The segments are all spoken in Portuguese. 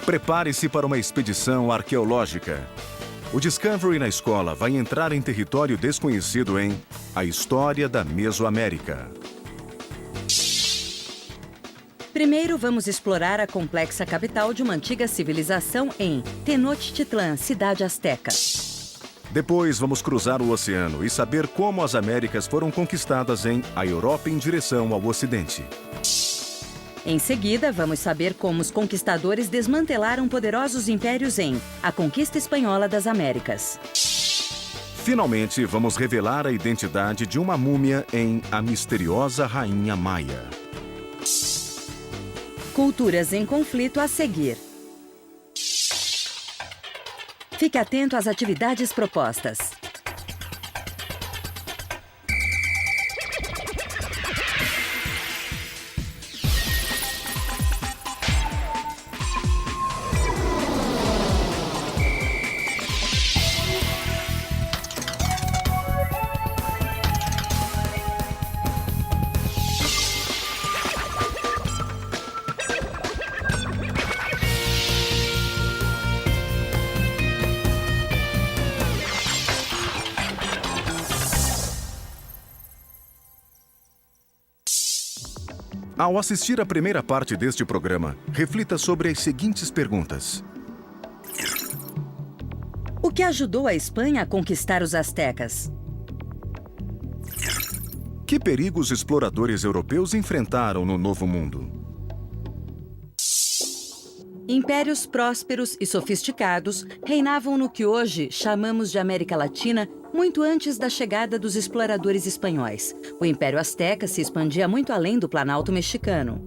Prepare-se para uma expedição arqueológica. O Discovery na escola vai entrar em território desconhecido em A História da Mesoamérica. Primeiro, vamos explorar a complexa capital de uma antiga civilização em Tenochtitlan, cidade asteca. Depois, vamos cruzar o oceano e saber como as Américas foram conquistadas em A Europa em direção ao Ocidente. Em seguida, vamos saber como os conquistadores desmantelaram poderosos impérios em A Conquista Espanhola das Américas. Finalmente, vamos revelar a identidade de uma múmia em A Misteriosa Rainha Maia. Culturas em conflito a seguir. Fique atento às atividades propostas. Ao assistir à primeira parte deste programa, reflita sobre as seguintes perguntas. O que ajudou a Espanha a conquistar os astecas? Que perigos exploradores europeus enfrentaram no Novo Mundo? Impérios prósperos e sofisticados reinavam no que hoje chamamos de América Latina muito antes da chegada dos exploradores espanhóis. O Império Azteca se expandia muito além do Planalto Mexicano.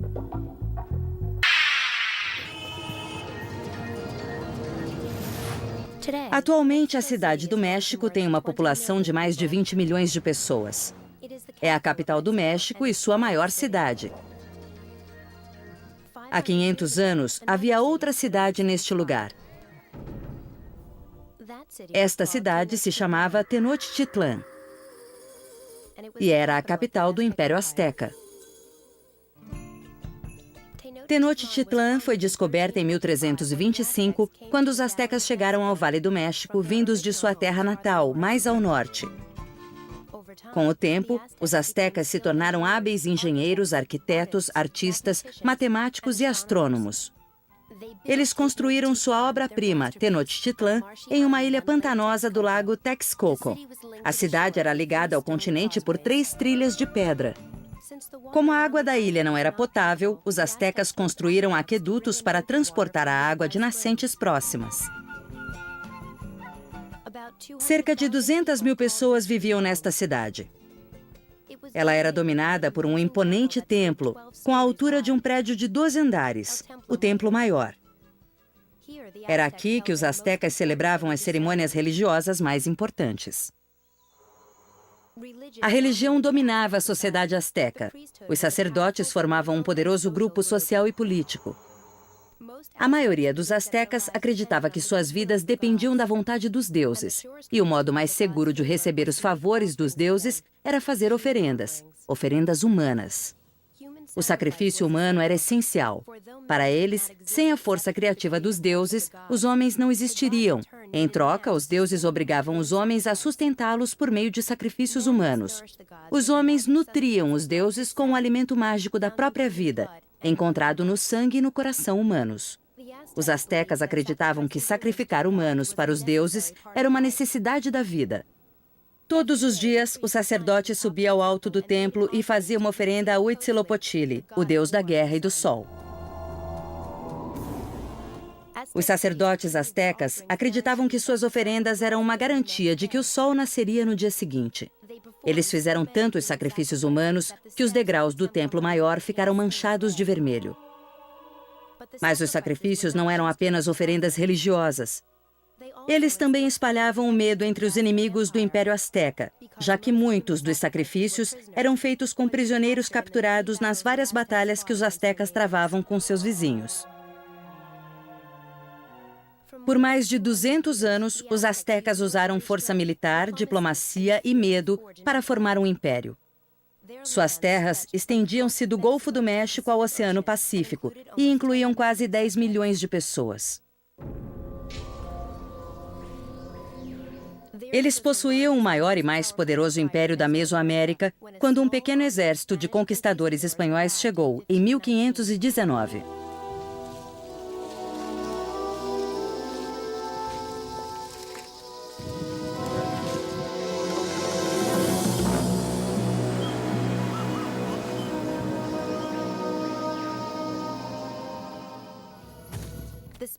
Atualmente, a cidade do México tem uma população de mais de 20 milhões de pessoas. É a capital do México e sua maior cidade. Há 500 anos, havia outra cidade neste lugar. Esta cidade se chamava Tenochtitlan e era a capital do Império Azteca. Tenochtitlan foi descoberta em 1325, quando os astecas chegaram ao Vale do México, vindos de sua terra natal, mais ao norte. Com o tempo, os astecas se tornaram hábeis engenheiros, arquitetos, artistas, matemáticos e astrônomos. Eles construíram sua obra-prima, Tenochtitlan, em uma ilha pantanosa do lago Texcoco. A cidade era ligada ao continente por 3 trilhas de pedra. Como a água da ilha não era potável, os astecas construíram aquedutos para transportar a água de nascentes próximas. Cerca de 200 mil pessoas viviam nesta cidade. Ela era dominada por um imponente templo, com a altura de um prédio de 12 andares, o Templo Maior. Era aqui que os astecas celebravam as cerimônias religiosas mais importantes. A religião dominava a sociedade asteca. Os sacerdotes formavam um poderoso grupo social e político. A maioria dos astecas acreditava que suas vidas dependiam da vontade dos deuses, e o modo mais seguro de receber os favores dos deuses era fazer oferendas, oferendas humanas. O sacrifício humano era essencial. Para eles, sem a força criativa dos deuses, os homens não existiriam. Em troca, os deuses obrigavam os homens a sustentá-los por meio de sacrifícios humanos. Os homens nutriam os deuses com o alimento mágico da própria vida, encontrado no sangue e no coração humanos. Os astecas acreditavam que sacrificar humanos para os deuses era uma necessidade da vida. Todos os dias, o sacerdote subia ao alto do templo e fazia uma oferenda a Huitzilopochtli, o deus da guerra e do sol. Os sacerdotes astecas acreditavam que suas oferendas eram uma garantia de que o sol nasceria no dia seguinte. Eles fizeram tantos sacrifícios humanos que os degraus do Templo Maior ficaram manchados de vermelho. Mas os sacrifícios não eram apenas oferendas religiosas. Eles também espalhavam o medo entre os inimigos do Império Azteca, já que muitos dos sacrifícios eram feitos com prisioneiros capturados nas várias batalhas que os astecas travavam com seus vizinhos. Por mais de 200 anos, os astecas usaram força militar, diplomacia e medo para formar um império. Suas terras estendiam-se do Golfo do México ao Oceano Pacífico e incluíam quase 10 milhões de pessoas. Eles possuíam o maior e mais poderoso império da Mesoamérica quando um pequeno exército de conquistadores espanhóis chegou, em 1519.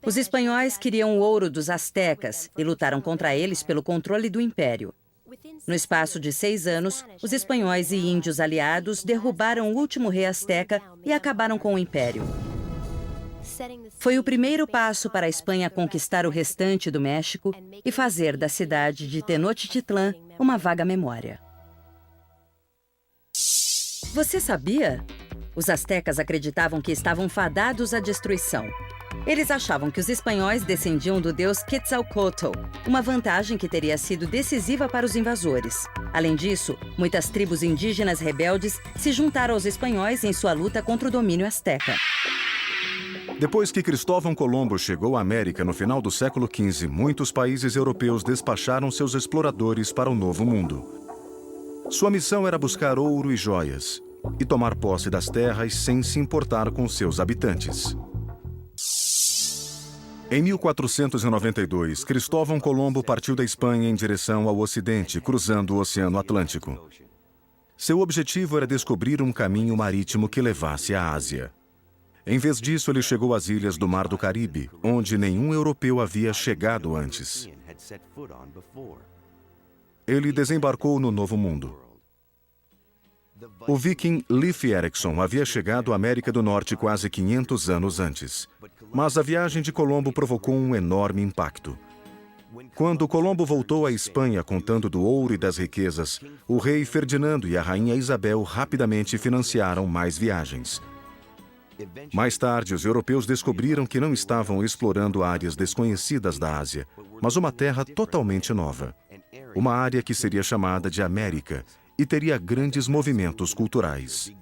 Os espanhóis queriam o ouro dos astecas e lutaram contra eles pelo controle do império. No espaço de 6 anos, os espanhóis e índios aliados derrubaram o último rei asteca e acabaram com o império. Foi o primeiro passo para a Espanha conquistar o restante do México e fazer da cidade de Tenochtitlán uma vaga memória. Você sabia? Os astecas acreditavam que estavam fadados à destruição. Eles achavam que os espanhóis descendiam do deus Quetzalcóatl, uma vantagem que teria sido decisiva para os invasores. Além disso, muitas tribos indígenas rebeldes se juntaram aos espanhóis em sua luta contra o domínio asteca. Depois que Cristóvão Colombo chegou à América no final do século XV, muitos países europeus despacharam seus exploradores para o Novo Mundo. Sua missão era buscar ouro e joias e tomar posse das terras sem se importar com seus habitantes. Em 1492, Cristóvão Colombo partiu da Espanha em direção ao Ocidente, cruzando o Oceano Atlântico. Seu objetivo era descobrir um caminho marítimo que levasse à Ásia. Em vez disso, ele chegou às ilhas do Mar do Caribe, onde nenhum europeu havia chegado antes. Ele desembarcou no Novo Mundo. O viking Leif Erikson havia chegado à América do Norte quase 500 anos antes. Mas a viagem de Colombo provocou um enorme impacto. Quando Colombo voltou à Espanha contando do ouro e das riquezas, o rei Ferdinando e a rainha Isabel rapidamente financiaram mais viagens. Mais tarde, os europeus descobriram que não estavam explorando áreas desconhecidas da Ásia, mas uma terra totalmente nova. Uma área que seria chamada de América e teria grandes movimentos culturais.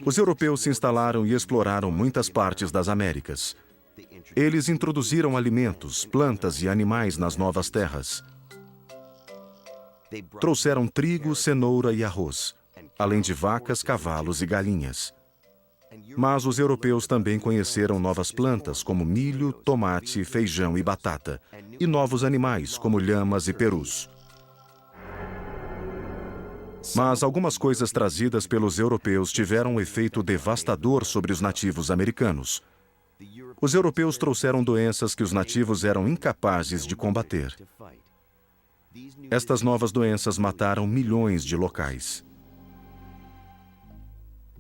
Os europeus se instalaram e exploraram muitas partes das Américas. Eles introduziram alimentos, plantas e animais nas novas terras. Trouxeram trigo, cenoura e arroz, além de vacas, cavalos e galinhas. Mas os europeus também conheceram novas plantas como milho, tomate, feijão e batata, e novos animais como lhamas e perus. Mas algumas coisas trazidas pelos europeus tiveram um efeito devastador sobre os nativos americanos. Os europeus trouxeram doenças que os nativos eram incapazes de combater. Estas novas doenças mataram milhões de locais.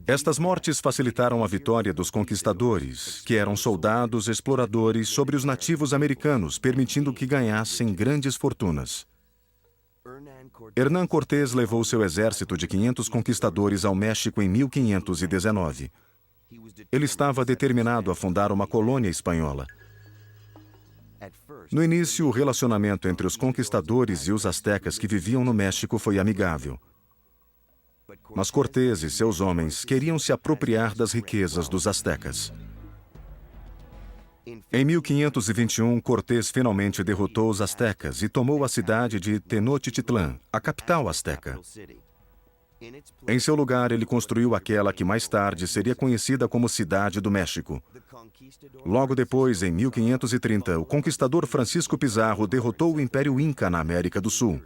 Estas mortes facilitaram a vitória dos conquistadores, que eram soldados exploradores, sobre os nativos americanos, permitindo que ganhassem grandes fortunas. Hernán Cortés levou seu exército de 500 conquistadores ao México em 1519. Ele estava determinado a fundar uma colônia espanhola. No início, o relacionamento entre os conquistadores e os astecas que viviam no México foi amigável. Mas Cortés e seus homens queriam se apropriar das riquezas dos astecas. Em 1521, Cortés finalmente derrotou os astecas e tomou a cidade de Tenochtitlán, a capital asteca. Em seu lugar, ele construiu aquela que mais tarde seria conhecida como Cidade do México. Logo depois, em 1530, o conquistador Francisco Pizarro derrotou o Império Inca na América do Sul.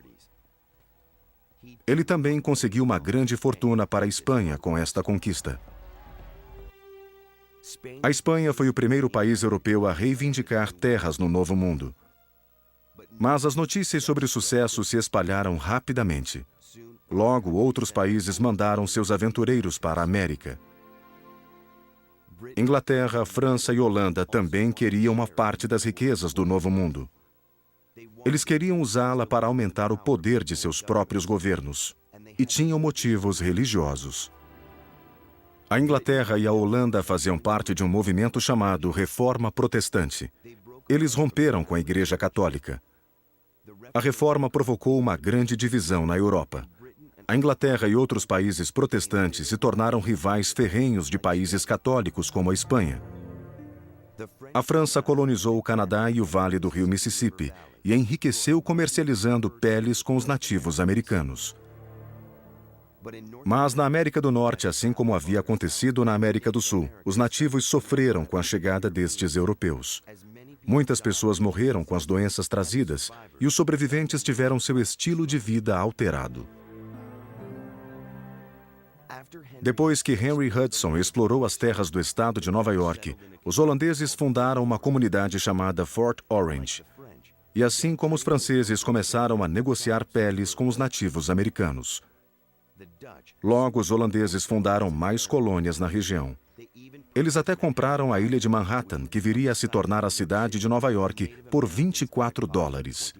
Ele também conseguiu uma grande fortuna para a Espanha com esta conquista. A Espanha foi o primeiro país europeu a reivindicar terras no Novo Mundo. Mas as notícias sobre o sucesso se espalharam rapidamente. Logo, outros países mandaram seus aventureiros para a América. Inglaterra, França e Holanda também queriam uma parte das riquezas do Novo Mundo. Eles queriam usá-la para aumentar o poder de seus próprios governos. E tinham motivos religiosos. A Inglaterra e a Holanda faziam parte de um movimento chamado Reforma Protestante. Eles romperam com a Igreja Católica. A reforma provocou uma grande divisão na Europa. A Inglaterra e outros países protestantes se tornaram rivais ferrenhos de países católicos como a Espanha. A França colonizou o Canadá e o Vale do Rio Mississippi e enriqueceu comercializando peles com os nativos americanos. Mas na América do Norte, assim como havia acontecido na América do Sul, os nativos sofreram com a chegada destes europeus. Muitas pessoas morreram com as doenças trazidas e os sobreviventes tiveram seu estilo de vida alterado. Depois que Henry Hudson explorou as terras do estado de Nova York, os holandeses fundaram uma comunidade chamada Fort Orange. E assim como os franceses começaram a negociar peles com os nativos americanos. Logo, os holandeses fundaram mais colônias na região. Eles até compraram a ilha de Manhattan, que viria a se tornar a cidade de Nova York, por $24.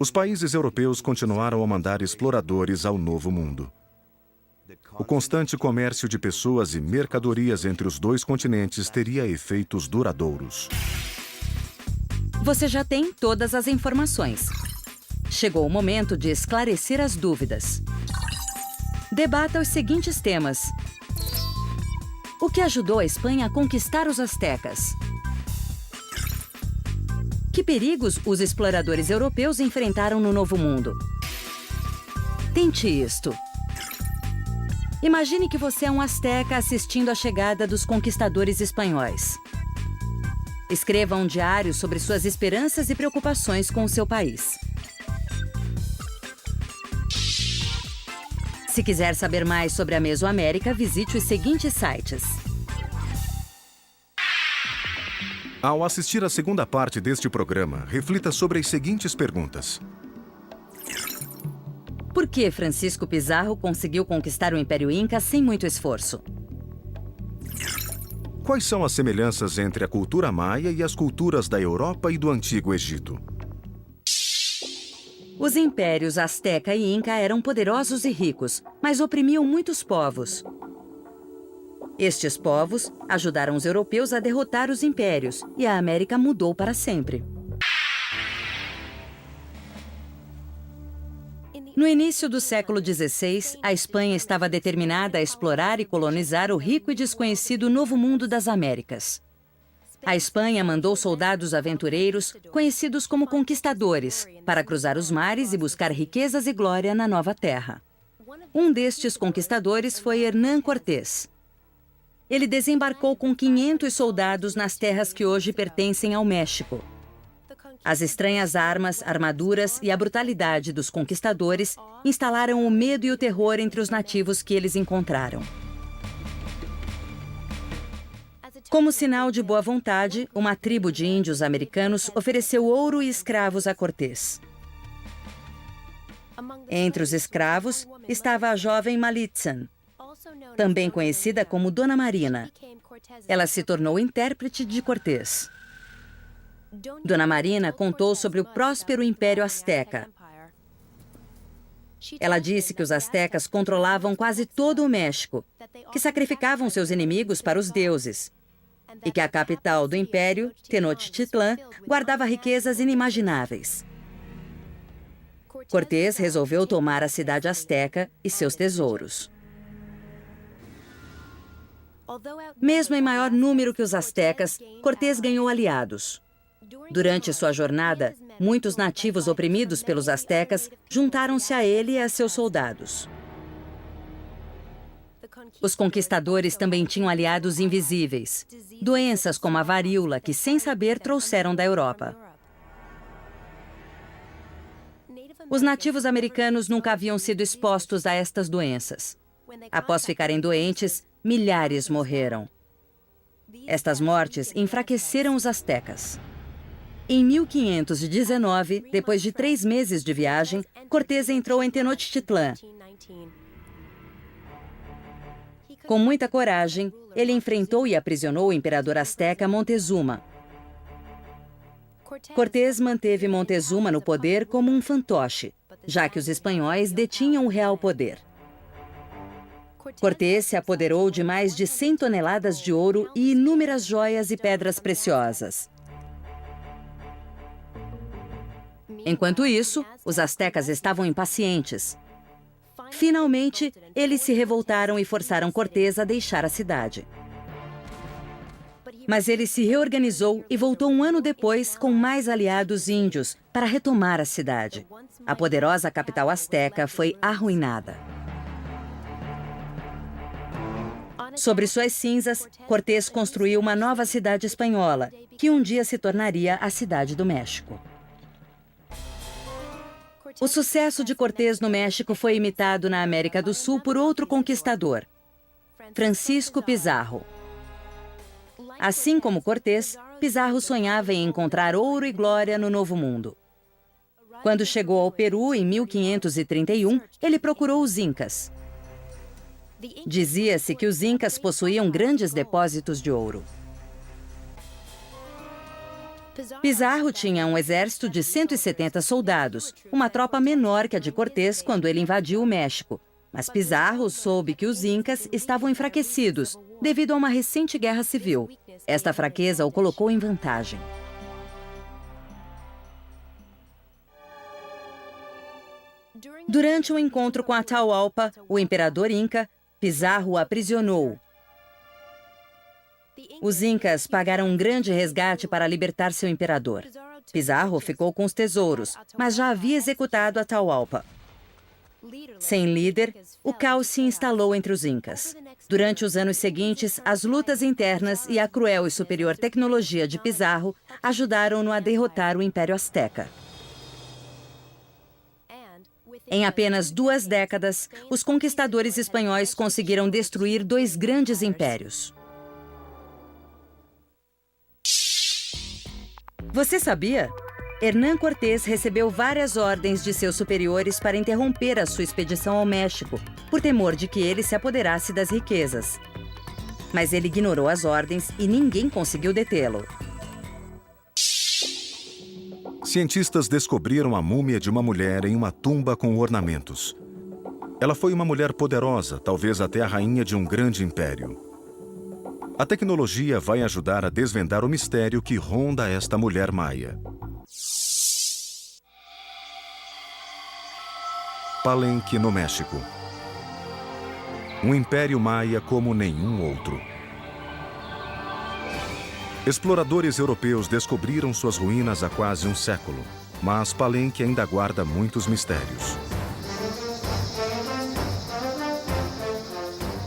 Os países europeus continuaram a mandar exploradores ao Novo Mundo. O constante comércio de pessoas e mercadorias entre os dois continentes teria efeitos duradouros. Você já tem todas as informações. Chegou o momento de esclarecer as dúvidas. Debata os seguintes temas. O que ajudou a Espanha a conquistar os astecas? Que perigos os exploradores europeus enfrentaram no Novo Mundo? Tente isto. Imagine que você é um asteca assistindo à chegada dos conquistadores espanhóis. Escreva um diário sobre suas esperanças e preocupações com o seu país. Se quiser saber mais sobre a Mesoamérica, visite os seguintes sites. Ao assistir à segunda parte deste programa, reflita sobre as seguintes perguntas. Por que Francisco Pizarro conseguiu conquistar o Império Inca sem muito esforço? Quais são as semelhanças entre a cultura maia e as culturas da Europa e do Antigo Egito? Os impérios Azteca e Inca eram poderosos e ricos, mas oprimiam muitos povos. Estes povos ajudaram os europeus a derrotar os impérios e a América mudou para sempre. No início do século XVI, a Espanha estava determinada a explorar e colonizar o rico e desconhecido Novo Mundo das Américas. A Espanha mandou soldados aventureiros, conhecidos como conquistadores, para cruzar os mares e buscar riquezas e glória na nova terra. Um destes conquistadores foi Hernán Cortés. Ele desembarcou com 500 soldados nas terras que hoje pertencem ao México. As estranhas armas, armaduras e a brutalidade dos conquistadores instalaram o medo e o terror entre os nativos que eles encontraram. Como sinal de boa vontade, uma tribo de índios americanos ofereceu ouro e escravos a Cortés. Entre os escravos estava a jovem Malitzan, também conhecida como Dona Marina. Ela se tornou intérprete de Cortés. Dona Marina contou sobre o próspero Império Azteca. Ela disse que os astecas controlavam quase todo o México, que sacrificavam seus inimigos para os deuses, e que a capital do império, Tenochtitlán, guardava riquezas inimagináveis. Cortés resolveu tomar a cidade azteca e seus tesouros. Mesmo em maior número que os astecas, Cortés ganhou aliados. Durante sua jornada, muitos nativos oprimidos pelos astecas juntaram-se a ele e a seus soldados. Os conquistadores também tinham aliados invisíveis, doenças como a varíola que, sem saber, trouxeram da Europa. Os nativos americanos nunca haviam sido expostos a estas doenças. Após ficarem doentes, milhares morreram. Estas mortes enfraqueceram os astecas. Em 1519, depois de 3 meses de viagem, Cortés entrou em Tenochtitlán. Com muita coragem, ele enfrentou e aprisionou o imperador azteca Montezuma. Cortés manteve Montezuma no poder como um fantoche, já que os espanhóis detinham o real poder. Cortés se apoderou de mais de 100 toneladas de ouro e inúmeras joias e pedras preciosas. Enquanto isso, os astecas estavam impacientes. Finalmente, eles se revoltaram e forçaram Cortés a deixar a cidade. Mas ele se reorganizou e voltou um ano depois com mais aliados índios para retomar a cidade. A poderosa capital asteca foi arruinada. Sobre suas cinzas, Cortés construiu uma nova cidade espanhola, que um dia se tornaria a Cidade do México. O sucesso de Cortés no México foi imitado na América do Sul por outro conquistador, Francisco Pizarro. Assim como Cortés, Pizarro sonhava em encontrar ouro e glória no Novo Mundo. Quando chegou ao Peru em 1531, ele procurou os Incas. Dizia-se que os Incas possuíam grandes depósitos de ouro. Pizarro tinha um exército de 170 soldados, uma tropa menor que a de Cortés quando ele invadiu o México. Mas Pizarro soube que os Incas estavam enfraquecidos devido a uma recente guerra civil. Esta fraqueza o colocou em vantagem. Durante um encontro com Atahualpa, o imperador Inca, Pizarro o aprisionou. Os Incas pagaram um grande resgate para libertar seu imperador. Pizarro ficou com os tesouros, mas já havia executado Atahualpa. Sem líder, o caos se instalou entre os Incas. Durante os anos seguintes, as lutas internas e a cruel e superior tecnologia de Pizarro ajudaram-no a derrotar o Império Azteca. Em apenas 2 décadas, os conquistadores espanhóis conseguiram destruir 2 grandes impérios. Você sabia? Hernán Cortés recebeu várias ordens de seus superiores para interromper a sua expedição ao México, por temor de que ele se apoderasse das riquezas. Mas ele ignorou as ordens e ninguém conseguiu detê-lo. Cientistas descobriram a múmia de uma mulher em uma tumba com ornamentos. Ela foi uma mulher poderosa, talvez até a rainha de um grande império. A tecnologia vai ajudar a desvendar o mistério que ronda esta mulher maia. Palenque, no México. Um império maia como nenhum outro. Exploradores europeus descobriram suas ruínas há quase um século, mas Palenque ainda guarda muitos mistérios.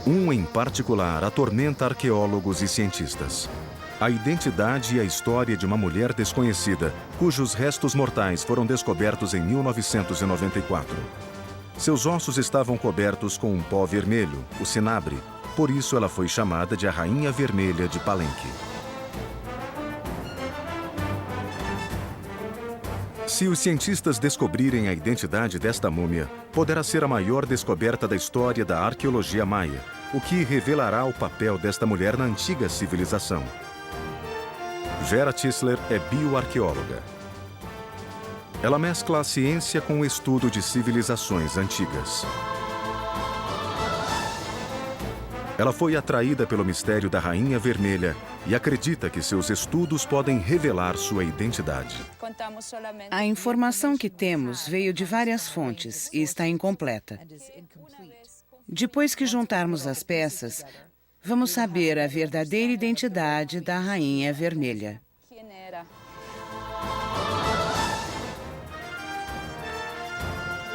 Um em particular atormenta arqueólogos e cientistas. A identidade e a história de uma mulher desconhecida, cujos restos mortais foram descobertos em 1994. Seus ossos estavam cobertos com um pó vermelho, o cinabre, por isso ela foi chamada de a Rainha Vermelha de Palenque. Se os cientistas descobrirem a identidade desta múmia, poderá ser a maior descoberta da história da arqueologia maia, o que revelará o papel desta mulher na antiga civilização. Vera Tisler é bioarqueóloga. Ela mescla a ciência com o estudo de civilizações antigas. Ela foi atraída pelo mistério da Rainha Vermelha e acredita que seus estudos podem revelar sua identidade. A informação que temos veio de várias fontes e está incompleta. Depois que juntarmos as peças, vamos saber a verdadeira identidade da Rainha Vermelha.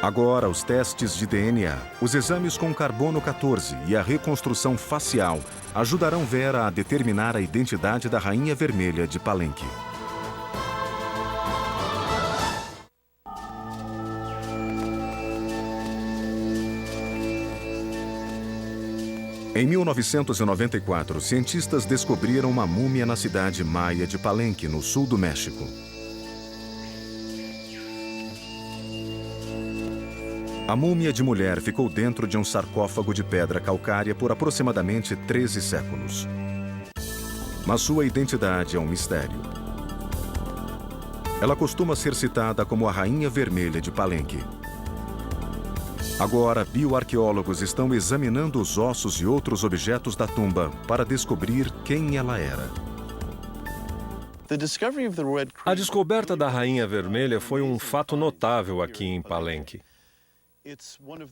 Agora, os testes de DNA, os exames com carbono 14 e a reconstrução facial ajudarão Vera a determinar a identidade da Rainha Vermelha de Palenque. Em 1994, cientistas descobriram uma múmia na cidade maia de Palenque, no sul do México. A múmia de mulher ficou dentro de um sarcófago de pedra calcária por aproximadamente 13 séculos. Mas sua identidade é um mistério. Ela costuma ser citada como a Rainha Vermelha de Palenque. Agora, bioarqueólogos estão examinando os ossos e outros objetos da tumba para descobrir quem ela era. A descoberta da Rainha Vermelha foi um fato notável aqui em Palenque.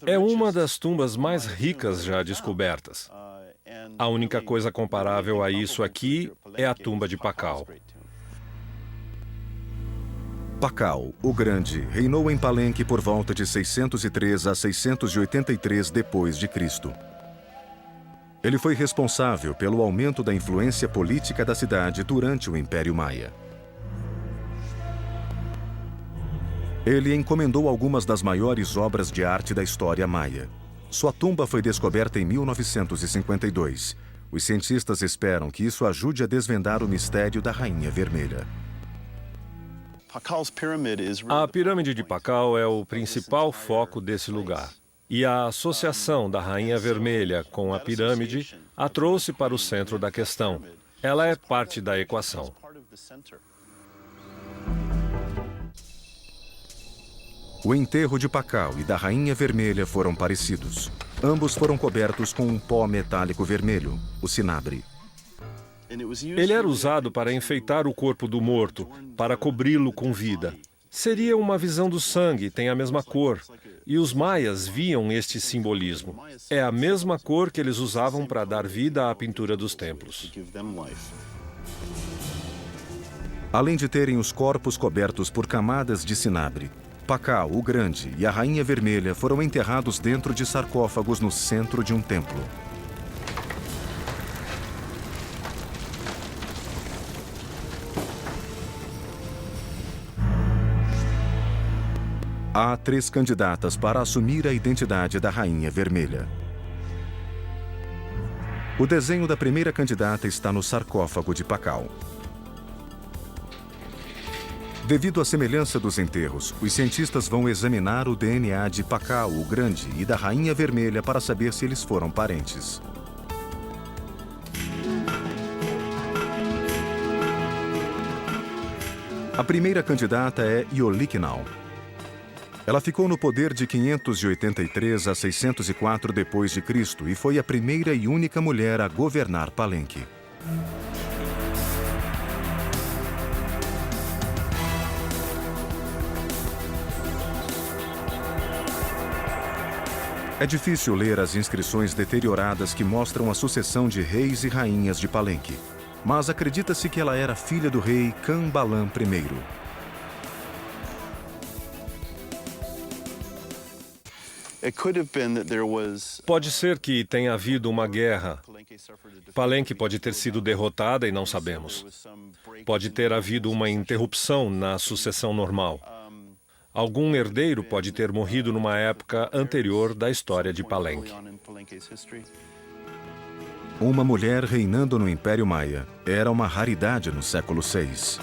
É uma das tumbas mais ricas já descobertas. A única coisa comparável a isso aqui é a tumba de Pakal. Pakal, o Grande, reinou em Palenque por volta de 603 a 683 depois de Cristo. Ele foi responsável pelo aumento da influência política da cidade durante o Império Maia. Ele encomendou algumas das maiores obras de arte da história maia. Sua tumba foi descoberta em 1952. Os cientistas esperam que isso ajude a desvendar o mistério da Rainha Vermelha. A pirâmide de Pakal é o principal foco desse lugar. E a associação da Rainha Vermelha com a pirâmide a trouxe para o centro da questão. Ela é parte da equação. O enterro de Pakal e da Rainha Vermelha foram parecidos. Ambos foram cobertos com um pó metálico vermelho, o cinabre. Ele era usado para enfeitar o corpo do morto, para cobri-lo com vida. Seria uma visão do sangue, tem a mesma cor. E os maias viam este simbolismo. É a mesma cor que eles usavam para dar vida à pintura dos templos. Além de terem os corpos cobertos por camadas de cinabre, Pakal, o Grande, e a Rainha Vermelha foram enterrados dentro de sarcófagos no centro de um templo. Há 3 candidatas para assumir a identidade da Rainha Vermelha. O desenho da primeira candidata está no sarcófago de Pakal. Devido à semelhança dos enterros, os cientistas vão examinar o DNA de Pakal, o Grande, e da Rainha Vermelha para saber se eles foram parentes. A primeira candidata é Ioliknau. Ela ficou no poder de 583 a 604 depois de Cristo e foi a primeira e única mulher a governar Palenque. É difícil ler as inscrições deterioradas que mostram a sucessão de reis e rainhas de Palenque, mas acredita-se que ela era filha do rei Cambalan I. Pode ser que tenha havido uma guerra. Palenque pode ter sido derrotada e não sabemos. Pode ter havido uma interrupção na sucessão normal. Algum herdeiro pode ter morrido numa época anterior da história de Palenque. Uma mulher reinando no Império Maia era uma raridade no século VI.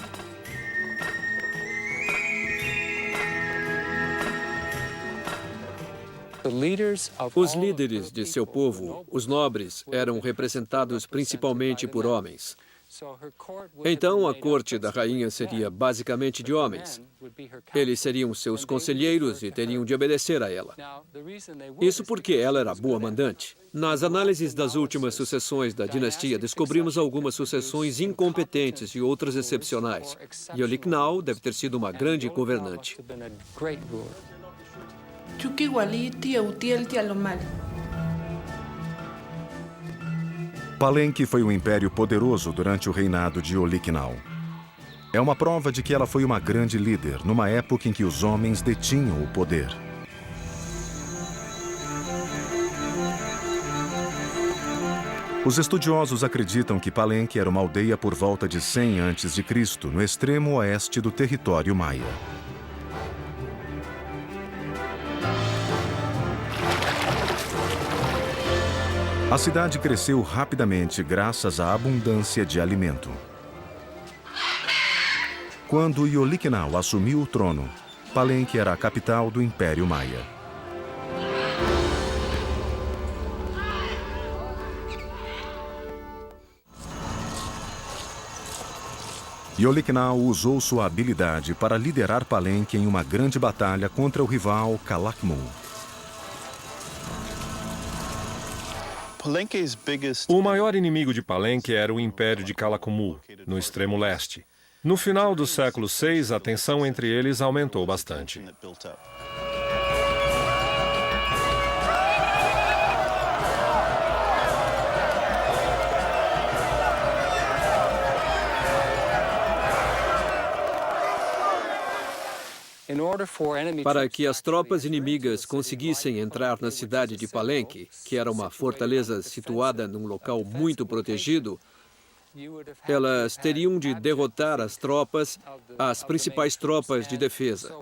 Os líderes de seu povo, os nobres, eram representados principalmente por homens. Então, a corte da rainha seria basicamente de homens. Eles seriam seus conselheiros e teriam de obedecer a ela. Isso porque ela era boa mandante. Nas análises das últimas sucessões da dinastia, descobrimos algumas sucessões incompetentes e outras excepcionais. Ioliknau deve ter sido uma grande governante. Palenque foi um império poderoso durante o reinado de Ioliknau. É uma prova de que ela foi uma grande líder, numa época em que os homens detinham o poder. Os estudiosos acreditam que Palenque era uma aldeia por volta de 100 a.C., no extremo oeste do território maia. A cidade cresceu rapidamente graças à abundância de alimento. Quando Ioliknau assumiu o trono, Palenque era a capital do Império Maia. Ioliknau usou sua habilidade para liderar Palenque em uma grande batalha contra o rival Calakmul. O maior inimigo de Palenque era o Império de Calakmul, no extremo leste. No final do século VI, a tensão entre eles aumentou bastante. Para que as tropas inimigas conseguissem entrar na cidade de Palenque, que era uma fortaleza situada num local muito protegido, elas teriam de derrotar as principais tropas de defesa.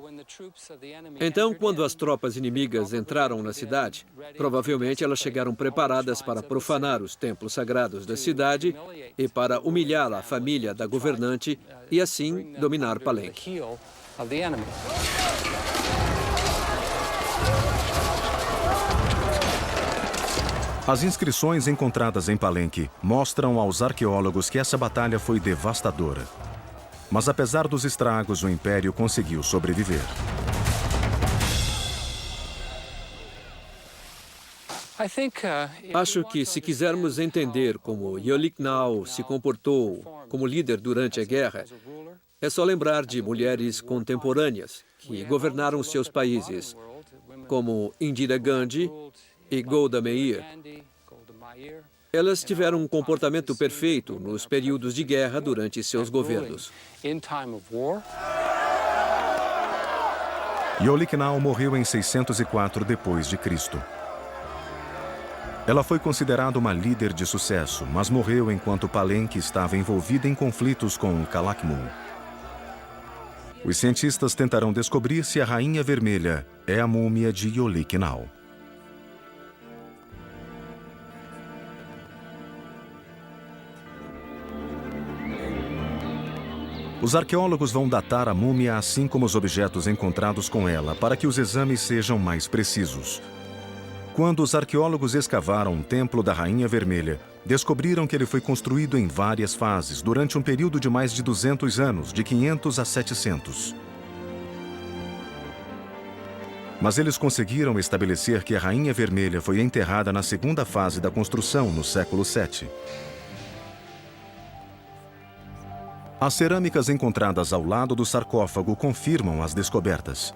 Então, quando as tropas inimigas entraram na cidade, provavelmente elas chegaram preparadas para profanar os templos sagrados da cidade e para humilhar a família da governante e assim dominar Palenque. As inscrições encontradas em Palenque mostram aos arqueólogos que essa batalha foi devastadora. Mas apesar dos estragos, o Império conseguiu sobreviver. Acho que se quisermos entender como Ioliknau se comportou como líder durante a guerra, é só lembrar de mulheres contemporâneas que governaram seus países, como Indira Gandhi e Golda Meir. Elas tiveram um comportamento perfeito nos períodos de guerra durante seus governos. Ioliknau morreu em 604 d.C. Ela foi considerada uma líder de sucesso, mas morreu enquanto Palenque estava envolvida em conflitos com Calakmul. Os cientistas tentarão descobrir se a Rainha Vermelha é a múmia de Ioliknau. Os arqueólogos vão datar a múmia assim como os objetos encontrados com ela, para que os exames sejam mais precisos. Quando os arqueólogos escavaram o Templo da Rainha Vermelha, descobriram que ele foi construído em várias fases, durante um período de mais de 200 anos, de 500 a 700. Mas eles conseguiram estabelecer que a Rainha Vermelha foi enterrada na segunda fase da construção, no século VII. As cerâmicas encontradas ao lado do sarcófago confirmam as descobertas.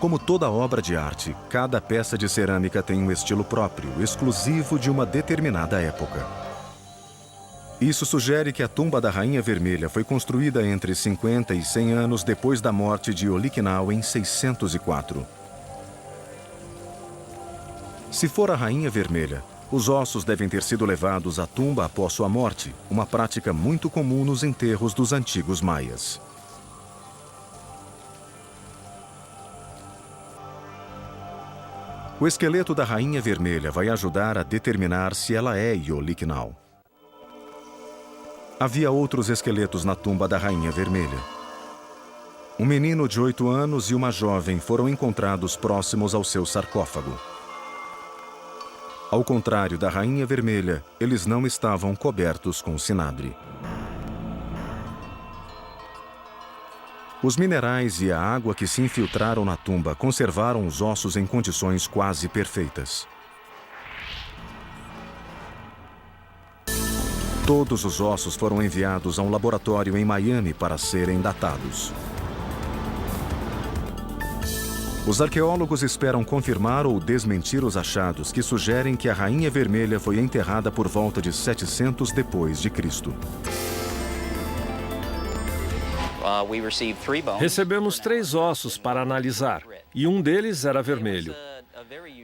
Como toda obra de arte, cada peça de cerâmica tem um estilo próprio, exclusivo de uma determinada época. Isso sugere que a tumba da Rainha Vermelha foi construída entre 50 e 100 anos depois da morte de Ioliknau em 604. Se for a Rainha Vermelha, os ossos devem ter sido levados à tumba após sua morte, uma prática muito comum nos enterros dos antigos maias. O esqueleto da Rainha Vermelha vai ajudar a determinar se ela é Ioliknau. Havia outros esqueletos na tumba da Rainha Vermelha. Um menino de 8 anos e uma jovem foram encontrados próximos ao seu sarcófago. Ao contrário da Rainha Vermelha, eles não estavam cobertos com cinadre. Os minerais e a água que se infiltraram na tumba conservaram os ossos em condições quase perfeitas. Todos os ossos foram enviados a um laboratório em Miami para serem datados. Os arqueólogos esperam confirmar ou desmentir os achados que sugerem que a Rainha Vermelha foi enterrada por volta de 700 d.C. Recebemos 3 ossos para analisar, e um deles era vermelho.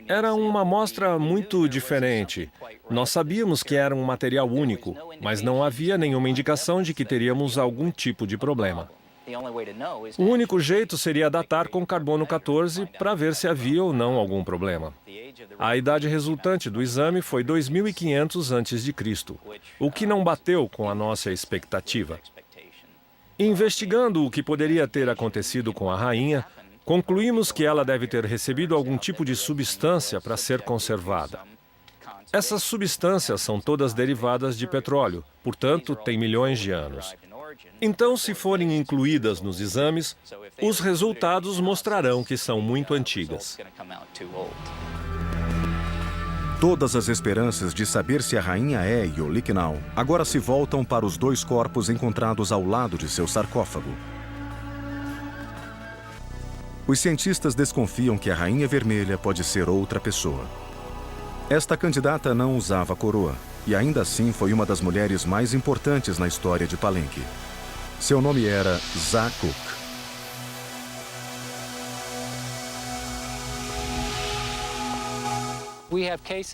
Era uma amostra muito diferente. Nós sabíamos que era um material único, mas não havia nenhuma indicação de que teríamos algum tipo de problema. O único jeito seria datar com carbono 14 para ver se havia ou não algum problema. A idade resultante do exame foi 2500 a.C., o que não bateu com a nossa expectativa. Investigando o que poderia ter acontecido com a rainha, concluímos que ela deve ter recebido algum tipo de substância para ser conservada. Essas substâncias são todas derivadas de petróleo, portanto, têm milhões de anos. Então, se forem incluídas nos exames, os resultados mostrarão que são muito antigas. Todas as esperanças de saber se a rainha é Ioliknau agora se voltam para os 2 corpos encontrados ao lado de seu sarcófago. Os cientistas desconfiam que a Rainha Vermelha pode ser outra pessoa. Esta candidata não usava coroa e ainda assim foi uma das mulheres mais importantes na história de Palenque. Seu nome era Zakuk.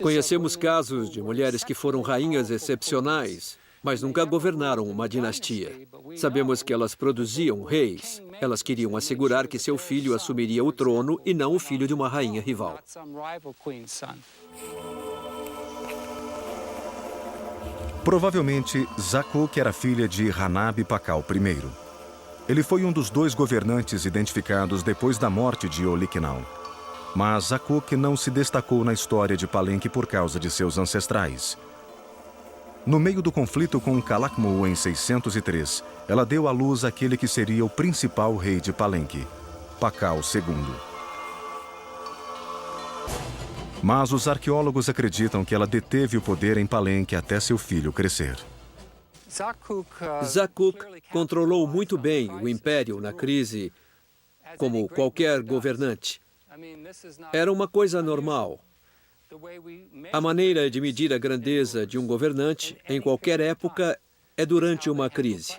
Conhecemos casos de mulheres que foram rainhas excepcionais, mas nunca governaram uma dinastia. Sabemos que elas produziam reis. Elas queriam assegurar que seu filho assumiria o trono e não o filho de uma rainha rival. Provavelmente, Zakuk era filha de Hanabi Pakal I. Ele foi um dos 2 governantes identificados depois da morte de Ioliknau. Mas Zakuk não se destacou na história de Palenque por causa de seus ancestrais. No meio do conflito com Calakmul em 603, ela deu à luz aquele que seria o principal rei de Palenque, Pakal II. Mas os arqueólogos acreditam que ela deteve o poder em Palenque até seu filho crescer. Zakuk controlou muito bem o império na crise, como qualquer governante. Era uma coisa normal. A maneira de medir a grandeza de um governante, em qualquer época, é durante uma crise.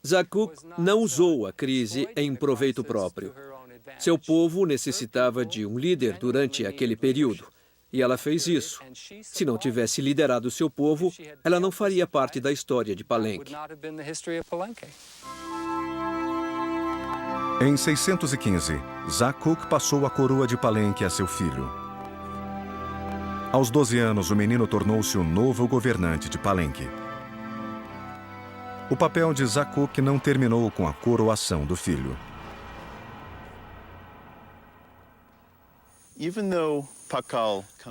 Zakuk não usou a crise em proveito próprio. Seu povo necessitava de um líder durante aquele período, e ela fez isso. Se não tivesse liderado seu povo, ela não faria parte da história de Palenque. Em 615, Zakuk passou a coroa de Palenque a seu filho. Aos 12 anos, o menino tornou-se o novo governante de Palenque. O papel de Zakuk não terminou com a coroação do filho.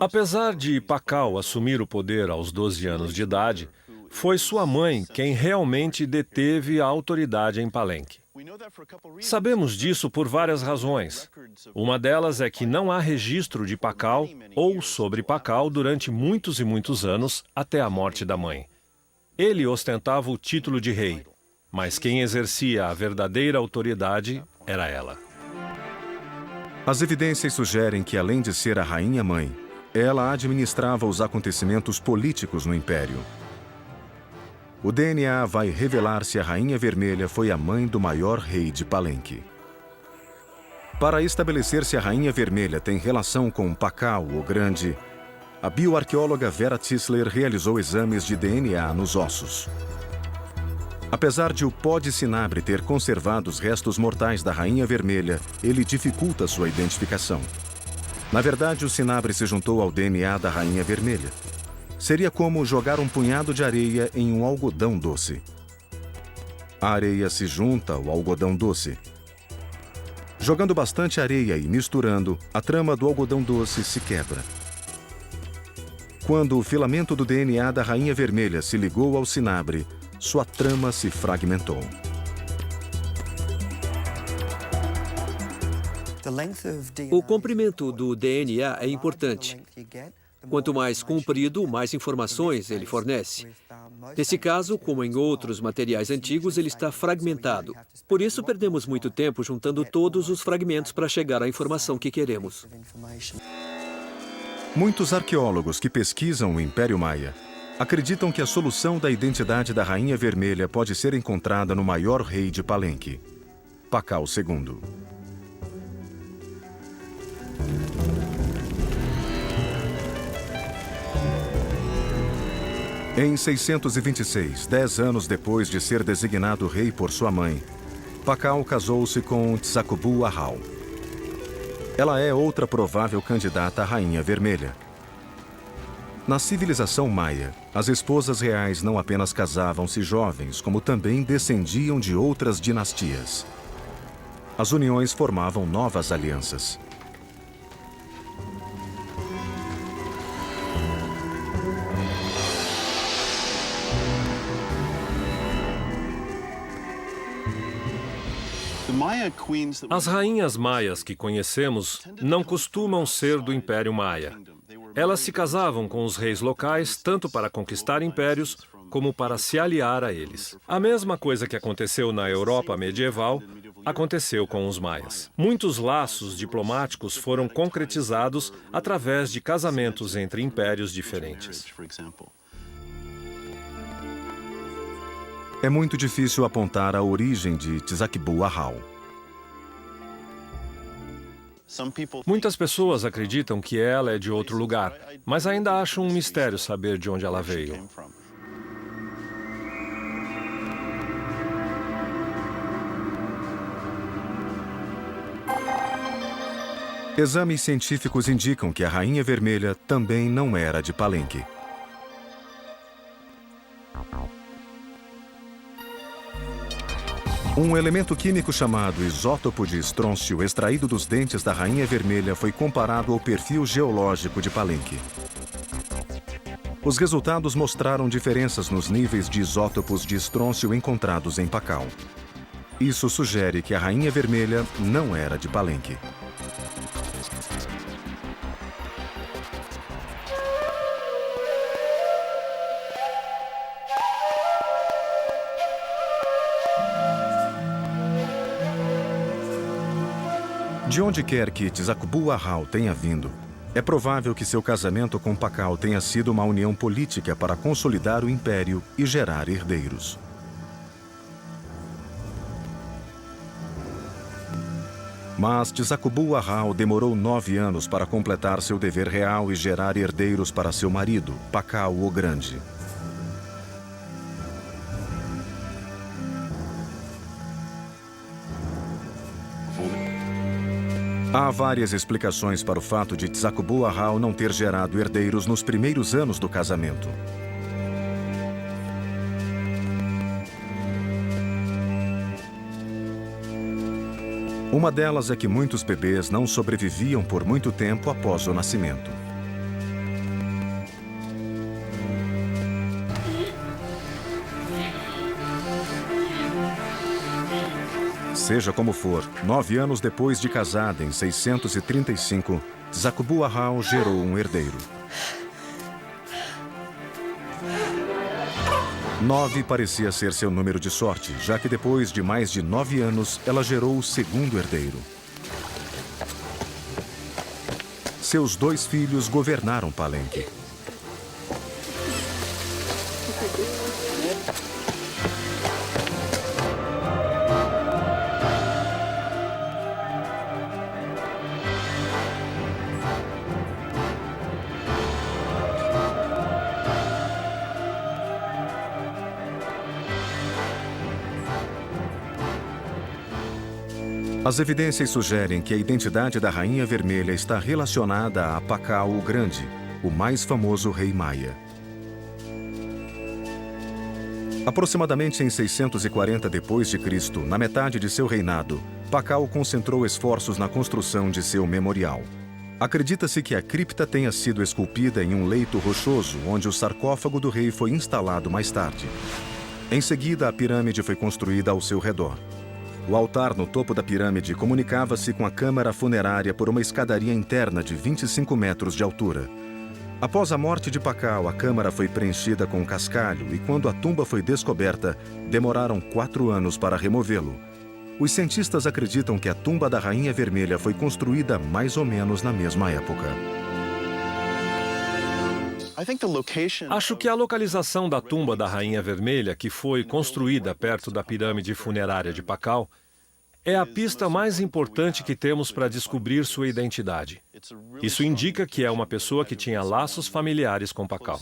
Apesar de Pakal assumir o poder aos 12 anos de idade, foi sua mãe quem realmente deteve a autoridade em Palenque. Sabemos disso por várias razões. Uma delas é que não há registro de Pakal ou sobre Pakal durante muitos e muitos anos até a morte da mãe. Ele ostentava o título de rei, mas quem exercia a verdadeira autoridade era ela. As evidências sugerem que, além de ser a rainha-mãe, ela administrava os acontecimentos políticos no império. O DNA vai revelar se a Rainha Vermelha foi a mãe do maior rei de Palenque. Para estabelecer se a Rainha Vermelha tem relação com Pakal o Grande, a bioarqueóloga Vera Tisler realizou exames de DNA nos ossos. Apesar de o pó de cinabre ter conservado os restos mortais da Rainha Vermelha, ele dificulta sua identificação. Na verdade, o cinabre se juntou ao DNA da Rainha Vermelha. Seria como jogar um punhado de areia em um algodão doce. A areia se junta ao algodão doce. Jogando bastante areia e misturando, a trama do algodão doce se quebra. Quando o filamento do DNA da Rainha Vermelha se ligou ao cinabre, sua trama se fragmentou. O comprimento do DNA é importante. Quanto mais comprido, mais informações ele fornece. Nesse caso, como em outros materiais antigos, ele está fragmentado. Por isso, perdemos muito tempo juntando todos os fragmentos para chegar à informação que queremos. Muitos arqueólogos que pesquisam o Império Maia acreditam que a solução da identidade da Rainha Vermelha pode ser encontrada no maior rei de Palenque, Pakal II. Em 626, 10 anos depois de ser designado rei por sua mãe, Pakal casou-se com Tsakubu Ahau. Ela é outra provável candidata à Rainha Vermelha. Na civilização maia, as esposas reais não apenas casavam-se jovens, como também descendiam de outras dinastias. As uniões formavam novas alianças. As rainhas maias que conhecemos não costumam ser do Império Maia. Elas se casavam com os reis locais, tanto para conquistar impérios, como para se aliar a eles. A mesma coisa que aconteceu na Europa medieval, aconteceu com os maias. Muitos laços diplomáticos foram concretizados através de casamentos entre impérios diferentes. É muito difícil apontar a origem de Tzachbuahal. Muitas pessoas acreditam que ela é de outro lugar, mas ainda acham um mistério saber de onde ela veio. Exames científicos indicam que a Rainha Vermelha também não era de Palenque. Um elemento químico chamado isótopo de estrôncio extraído dos dentes da Rainha Vermelha foi comparado ao perfil geológico de Palenque. Os resultados mostraram diferenças nos níveis de isótopos de estrôncio encontrados em Pacal. Isso sugere que a Rainha Vermelha não era de Palenque. De onde quer que Tzachbuahal tenha vindo, é provável que seu casamento com Pacal tenha sido uma união política para consolidar o império e gerar herdeiros. Mas Tzachbuahal demorou 9 anos para completar seu dever real e gerar herdeiros para seu marido, Pacal o Grande. Há várias explicações para o fato de Tzachbuahal não ter gerado herdeiros nos primeiros anos do casamento. Uma delas é que muitos bebês não sobreviviam por muito tempo após o nascimento. Seja como for, 9 anos depois de casada, em 635, Tzachbuahal gerou um herdeiro. 9 parecia ser seu número de sorte, já que depois de mais de 9 anos, ela gerou o segundo herdeiro. Seus 2 filhos governaram Palenque. As evidências sugerem que a identidade da Rainha Vermelha está relacionada a Pacal o Grande, o mais famoso rei maia. Aproximadamente em 640 d.C., na metade de seu reinado, Pacal concentrou esforços na construção de seu memorial. Acredita-se que a cripta tenha sido esculpida em um leito rochoso, onde o sarcófago do rei foi instalado mais tarde. Em seguida, a pirâmide foi construída ao seu redor. O altar no topo da pirâmide comunicava-se com a câmara funerária por uma escadaria interna de 25 metros de altura. Após a morte de Pacal, a câmara foi preenchida com cascalho e, quando a tumba foi descoberta, demoraram 4 anos para removê-lo. Os cientistas acreditam que a tumba da Rainha Vermelha foi construída mais ou menos na mesma época. Acho que a localização da tumba da Rainha Vermelha, que foi construída perto da pirâmide funerária de Pacal, é a pista mais importante que temos para descobrir sua identidade. Isso indica que é uma pessoa que tinha laços familiares com Pacal.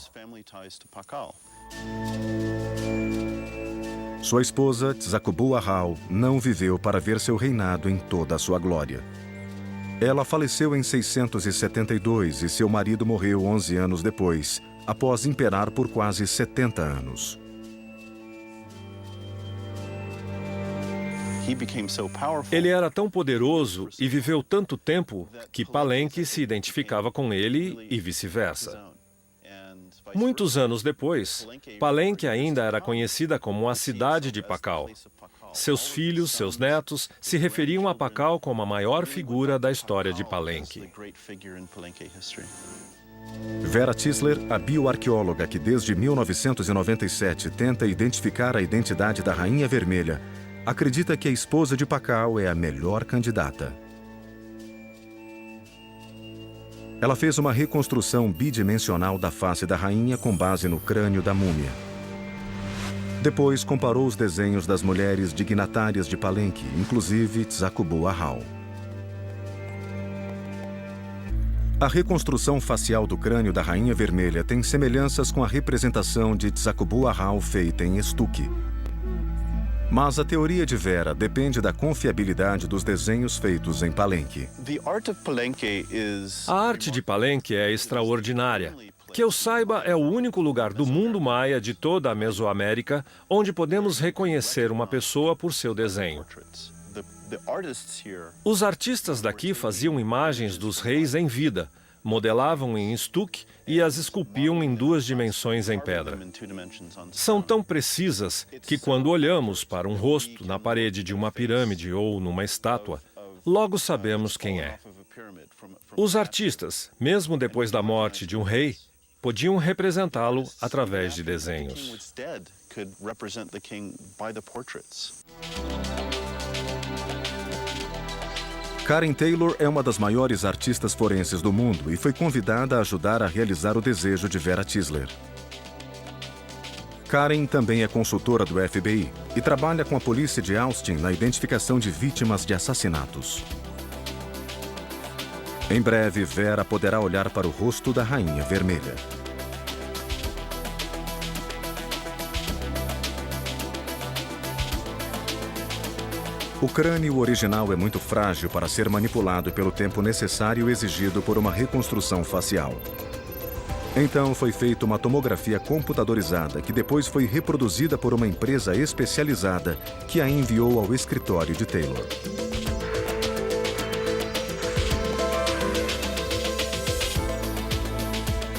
Sua esposa, Tzachbuahal, não viveu para ver seu reinado em toda a sua glória. Ela faleceu em 672 e seu marido morreu 11 anos depois, após imperar por quase 70 anos. Ele era tão poderoso e viveu tanto tempo que Palenque se identificava com ele e vice-versa. Muitos anos depois, Palenque ainda era conhecida como a cidade de Pacal. Seus filhos, seus netos, se referiam a Pacal como a maior figura da história de Palenque. Vera Tisler, a bioarqueóloga que desde 1997 tenta identificar a identidade da Rainha Vermelha, acredita que a esposa de Pakal é a melhor candidata. Ela fez uma reconstrução bidimensional da face da rainha com base no crânio da múmia. Depois comparou os desenhos das mulheres dignatárias de Palenque, inclusive Tsakubu Ahau. A reconstrução facial do crânio da Rainha Vermelha tem semelhanças com a representação de Tsakubu Ahau feita em estuque. Mas a teoria de Vera depende da confiabilidade dos desenhos feitos em Palenque. A arte de Palenque é extraordinária. Que eu saiba, é o único lugar do mundo maia de toda a Mesoamérica onde podemos reconhecer uma pessoa por seu desenho. Os artistas daqui faziam imagens dos reis em vida, modelavam em estuque e as esculpiam em 2 dimensões em pedra. São tão precisas que quando olhamos para um rosto na parede de uma pirâmide ou numa estátua, logo sabemos quem é. Os artistas, mesmo depois da morte de um rei, podiam representá-lo através de desenhos. Karen Taylor é uma das maiores artistas forenses do mundo e foi convidada a ajudar a realizar o desejo de Vera Tisler. Karen também é consultora do FBI e trabalha com a polícia de Austin na identificação de vítimas de assassinatos. Em breve, Vera poderá olhar para o rosto da Rainha Vermelha. O crânio original é muito frágil para ser manipulado pelo tempo necessário exigido por uma reconstrução facial. Então foi feita uma tomografia computadorizada que depois foi reproduzida por uma empresa especializada que a enviou ao escritório de Taylor.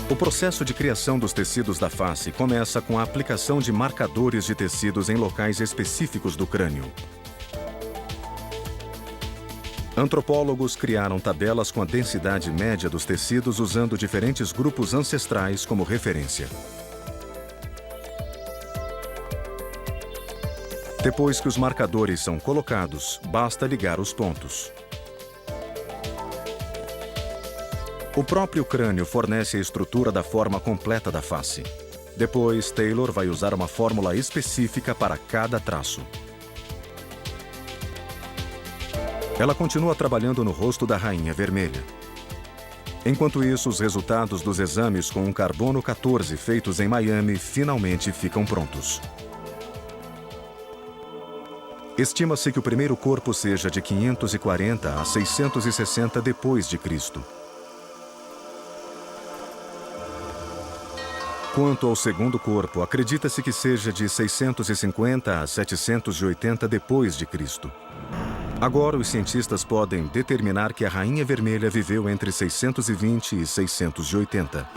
O processo de criação dos tecidos da face começa com a aplicação de marcadores de tecidos em locais específicos do crânio. Antropólogos criaram tabelas com a densidade média dos tecidos usando diferentes grupos ancestrais como referência. Depois que os marcadores são colocados, basta ligar os pontos. O próprio crânio fornece a estrutura da forma completa da face. Depois, Taylor vai usar uma fórmula específica para cada traço. Ela continua trabalhando no rosto da Rainha Vermelha. Enquanto isso, os resultados dos exames com um carbono 14 feitos em Miami finalmente ficam prontos. Estima-se que o primeiro corpo seja de 540 a 660 depois de Cristo. Quanto ao segundo corpo, acredita-se que seja de 650 a 780 depois de Cristo. Agora, os cientistas podem determinar que a Rainha Vermelha viveu entre 620 e 680.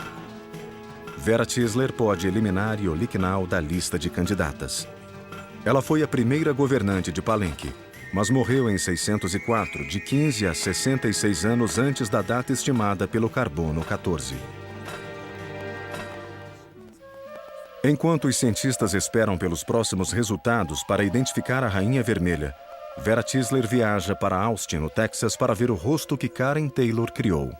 Vera Tisler pode eliminar Ioliknal da lista de candidatas. Ela foi a primeira governante de Palenque, mas morreu em 604, de 15 a 66 anos antes da data estimada pelo carbono 14. Enquanto os cientistas esperam pelos próximos resultados para identificar a Rainha Vermelha, Vera Tisler viaja para Austin, no Texas, para ver o rosto que Karen Taylor criou.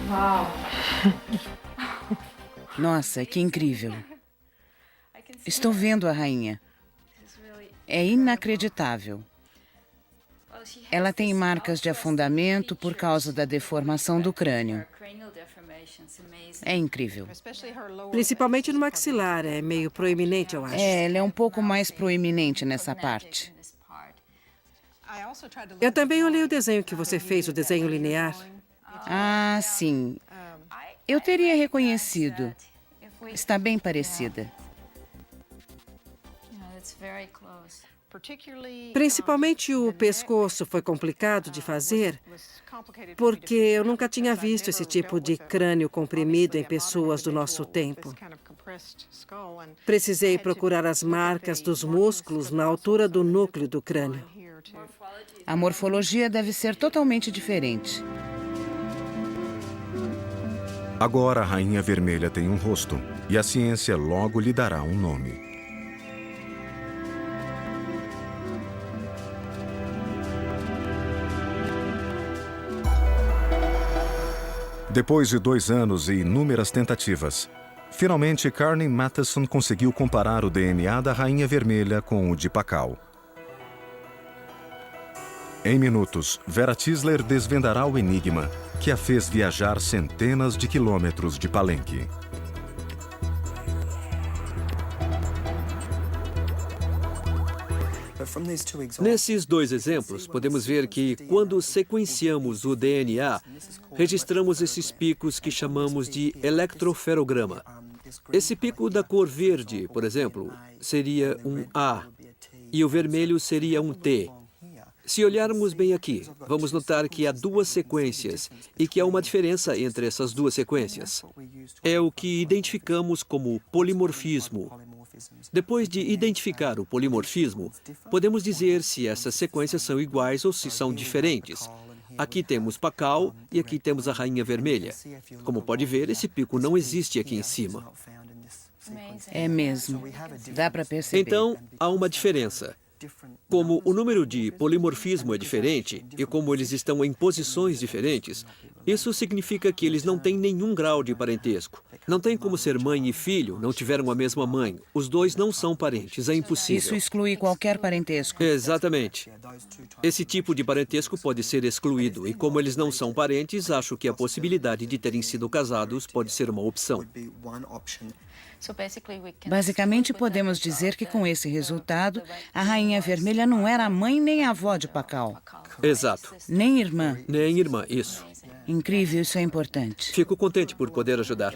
Uau! Nossa, que incrível. Estou vendo a rainha. É inacreditável. Ela tem marcas de afundamento por causa da deformação do crânio. É incrível. Principalmente no maxilar, é meio proeminente, eu acho. Ela é um pouco mais proeminente nessa parte. Eu também olhei o desenho que você fez, o desenho linear. Ah, sim. Eu teria reconhecido. Está bem parecida. Principalmente o pescoço foi complicado de fazer, porque eu nunca tinha visto esse tipo de crânio comprimido em pessoas do nosso tempo. Precisei procurar as marcas dos músculos na altura do núcleo do crânio. A morfologia deve ser totalmente diferente. Agora a Rainha Vermelha tem um rosto, e a ciência logo lhe dará um nome. Depois de 2 anos e inúmeras tentativas, finalmente Carney Matheson conseguiu comparar o DNA da Rainha Vermelha com o de Pacal. Em minutos, Vera Tisler desvendará o enigma que a fez viajar centenas de quilômetros de Palenque. Nesses 2 exemplos, podemos ver que, quando sequenciamos o DNA, registramos esses picos que chamamos de eletroferograma. Esse pico da cor verde, por exemplo, seria um A, e o vermelho seria um T. Se olharmos bem aqui, vamos notar que há 2 sequências e que há uma diferença entre essas 2 sequências. É o que identificamos como polimorfismo. Depois de identificar o polimorfismo, podemos dizer se essas sequências são iguais ou se são diferentes. Aqui temos Pacal e aqui temos a Rainha Vermelha. Como pode ver, esse pico não existe aqui em cima. É mesmo. Dá para perceber. Então, há uma diferença. Como o número de polimorfismo é diferente e como eles estão em posições diferentes, isso significa que eles não têm nenhum grau de parentesco. Não tem como ser mãe e filho, não tiveram a mesma mãe. Os 2 não são parentes, é impossível. Isso exclui qualquer parentesco. Exatamente. Esse tipo de parentesco pode ser excluído e como eles não são parentes, acho que a possibilidade de terem sido casados pode ser uma opção. Basicamente, podemos dizer que com esse resultado, a Rainha Vermelha não era a mãe nem a avó de Pacal. Exato. Nem irmã. Nem irmã, isso. Incrível, isso é importante. Fico contente por poder ajudar.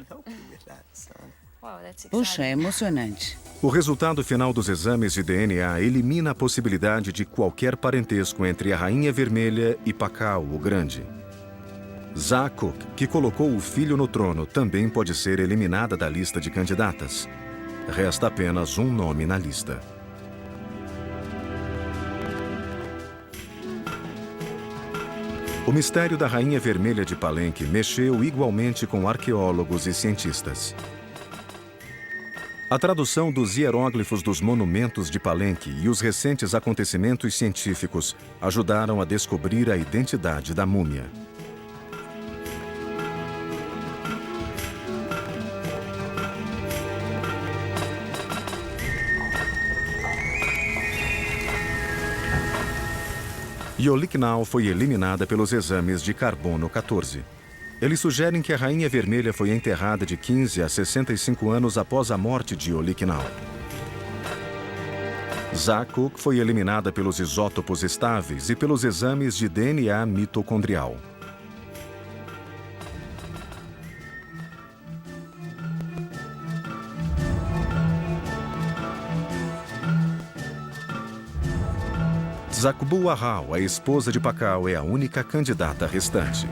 Puxa, é emocionante. O resultado final dos exames de DNA elimina a possibilidade de qualquer parentesco entre a Rainha Vermelha e Pacal, o Grande. Zakuk, que colocou o filho no trono, também pode ser eliminada da lista de candidatas. Resta apenas um nome na lista. O mistério da Rainha Vermelha de Palenque mexeu igualmente com arqueólogos e cientistas. A tradução dos hieróglifos dos monumentos de Palenque e os recentes acontecimentos científicos ajudaram a descobrir a identidade da múmia. Ioliknau foi eliminada pelos exames de carbono 14. Eles sugerem que a Rainha Vermelha foi enterrada de 15 a 65 anos após a morte de Ioliknau. Zakuk foi eliminada pelos isótopos estáveis e pelos exames de DNA mitocondrial. Zakbu Ahau, a esposa de Pacal, é a única candidata restante.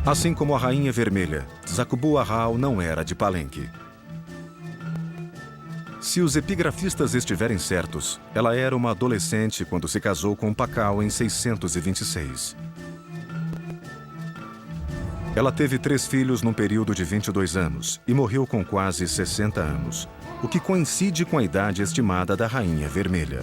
Assim como a Rainha Vermelha, Zakbu Ahau não era de Palenque. Se os epigrafistas estiverem certos, ela era uma adolescente quando se casou com Pacal em 626. Ela teve 3 filhos num período de 22 anos e morreu com quase 60 anos, o que coincide com a idade estimada da Rainha Vermelha.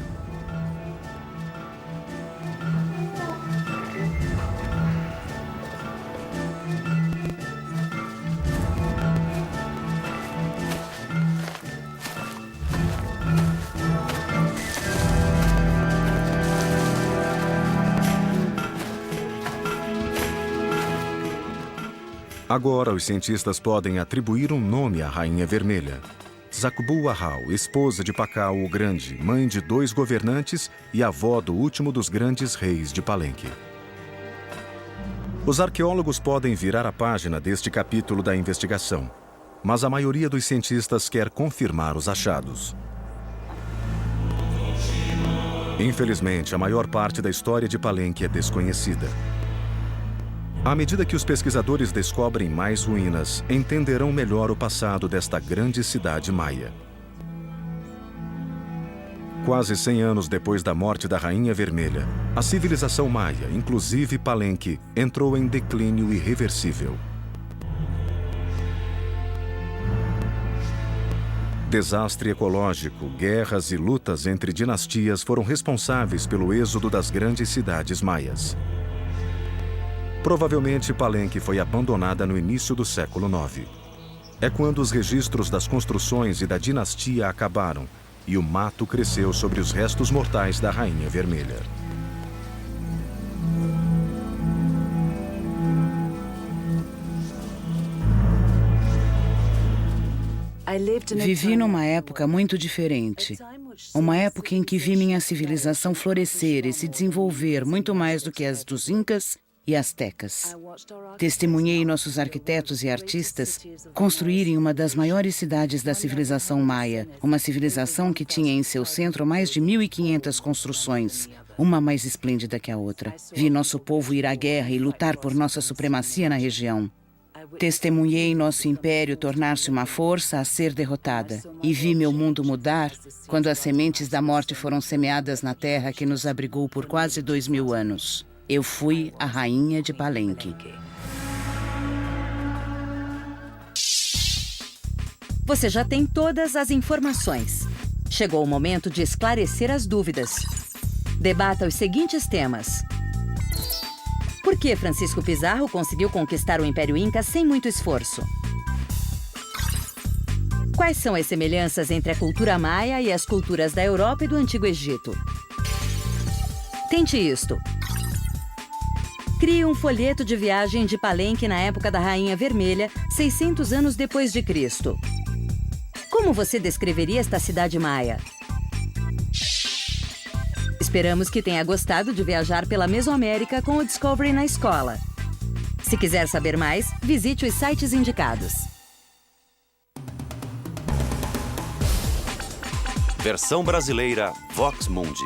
Agora, os cientistas podem atribuir um nome à Rainha Vermelha. Zakbu Ahau, esposa de Pacal o Grande, mãe de 2 governantes e avó do último dos grandes reis de Palenque. Os arqueólogos podem virar a página deste capítulo da investigação, mas a maioria dos cientistas quer confirmar os achados. Infelizmente, a maior parte da história de Palenque é desconhecida. À medida que os pesquisadores descobrem mais ruínas, entenderão melhor o passado desta grande cidade maia. Quase 100 anos depois da morte da Rainha Vermelha, a civilização maia, inclusive Palenque, entrou em declínio irreversível. Desastre ecológico, guerras e lutas entre dinastias foram responsáveis pelo êxodo das grandes cidades maias. Provavelmente Palenque foi abandonada no início do século IX. É quando os registros das construções e da dinastia acabaram e o mato cresceu sobre os restos mortais da Rainha Vermelha. Vivi numa época muito diferente. Uma época em que vi minha civilização florescer e se desenvolver muito mais do que as dos Incas e Astecas. Testemunhei nossos arquitetos e artistas construírem uma das maiores cidades da civilização maia, uma civilização que tinha em seu centro mais de 1.500 construções, uma mais esplêndida que a outra. Vi nosso povo ir à guerra e lutar por nossa supremacia na região. Testemunhei nosso império tornar-se uma força a ser derrotada. E vi meu mundo mudar quando as sementes da morte foram semeadas na terra que nos abrigou por quase 2000 anos. Eu fui a rainha de Palenque. Você já tem todas as informações. Chegou o momento de esclarecer as dúvidas. Debata os seguintes temas. Por que Francisco Pizarro conseguiu conquistar o Império Inca sem muito esforço? Quais são as semelhanças entre a cultura maia e as culturas da Europa e do Antigo Egito? Tente isto. Crie um folheto de viagem de Palenque na época da Rainha Vermelha, 600 anos depois de Cristo. Como você descreveria esta cidade maia? Esperamos que tenha gostado de viajar pela Mesoamérica com o Discovery na escola. Se quiser saber mais, visite os sites indicados. Versão brasileira Vox Mundi.